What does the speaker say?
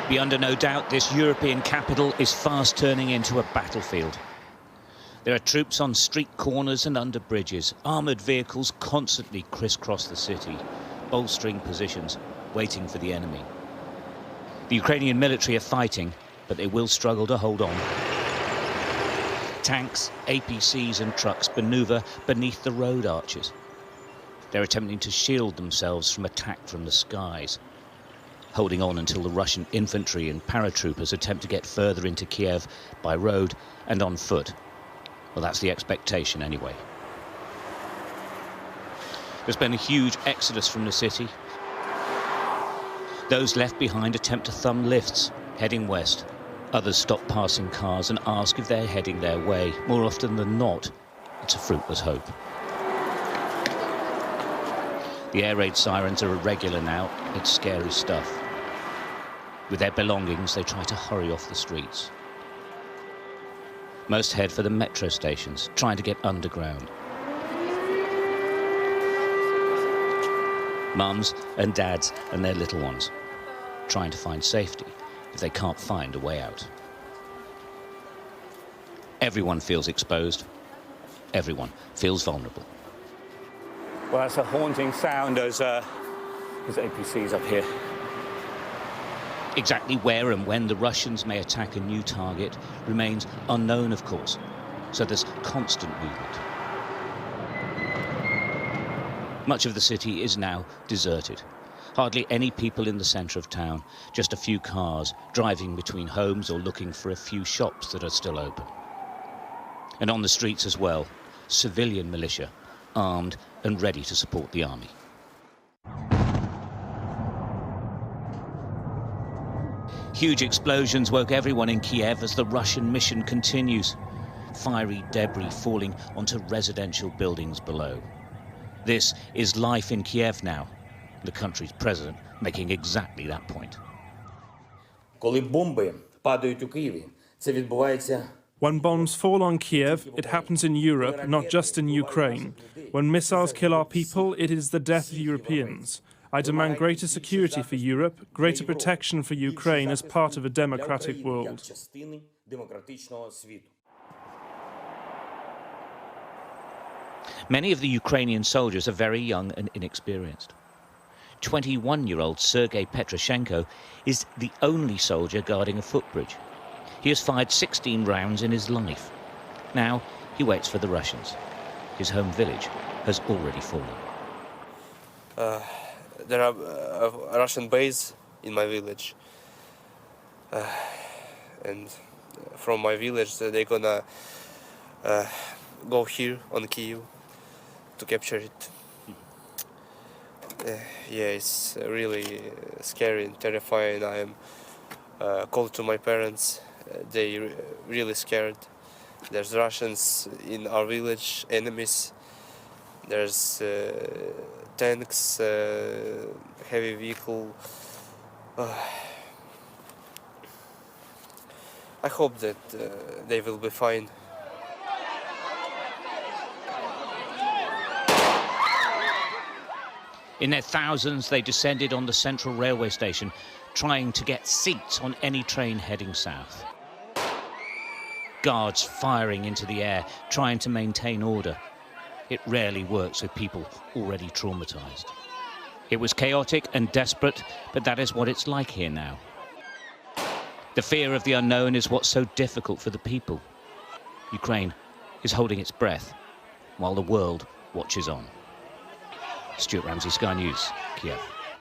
Be under no doubt, this European capital is fast turning into a battlefield. There are troops on street corners and under bridges. Armoured vehicles constantly crisscross the city, bolstering positions, waiting for the enemy. The Ukrainian military are fighting, but they will struggle to hold on. Tanks, APCs and trucks manoeuvre beneath the road arches. They're attempting to shield themselves from attack from the skies, holding on until the Russian infantry and paratroopers attempt to get further into Kiev by road and on foot. Well, that's the expectation anyway. There's been a huge exodus from the city. Those left behind attempt to thumb lifts, heading west. Others stop passing cars and ask if they're heading their way. More often than not, it's a fruitless hope. The air raid sirens are irregular now. It's scary stuff. With their belongings, they try to hurry off the streets. Most head for the metro stations, trying to get underground. Mums and dads and their little ones, trying to find safety if they can't find a way out. Everyone feels exposed. Everyone feels vulnerable. Well, that's a haunting sound. There's APCs up here. Exactly where and when the Russians may attack a new target remains unknown, of course, so there's constant movement. Much of the city is now deserted. Hardly any people in the centre of town, just a few cars driving between homes or looking for a few shops that are still open. And on the streets as well, civilian militia, armed and ready to support the army. Huge explosions woke everyone in Kiev as the Russian mission continues. Fiery debris falling onto residential buildings below. This is life in Kiev now. The country's president making exactly that point. Коли бомби падають у Києві, це відбувається. When bombs fall on Kiev, it happens in Europe, not just in Ukraine. When missiles kill our people, it is the death of Europeans. I demand greater security for Europe, greater protection for Ukraine as part of a democratic world. Many of the Ukrainian soldiers are very young and inexperienced. 21-year-old Sergei Petroshenko is the only soldier guarding a footbridge. He has fired 16 rounds in his life. Now he waits for the Russians. His home village has already fallen. There are a Russian base in my village. And from my village, they're gonna go here on Kyiv to capture it. Yeah, it's really scary and terrifying. I am called to my parents. They really scared. There's Russians in our village, enemies. There's tanks, heavy vehicle. I hope that they will be fine. In their thousands, they descended on the central railway station, trying to get seats on any train heading south. Guards firing into the air, trying to maintain order. It rarely works with people already traumatized. It was chaotic and desperate, but that is what it's like here now. The fear of the unknown is what's so difficult for the people. Ukraine is holding its breath while the world watches on. Stuart Ramsey, Sky News, Kiev.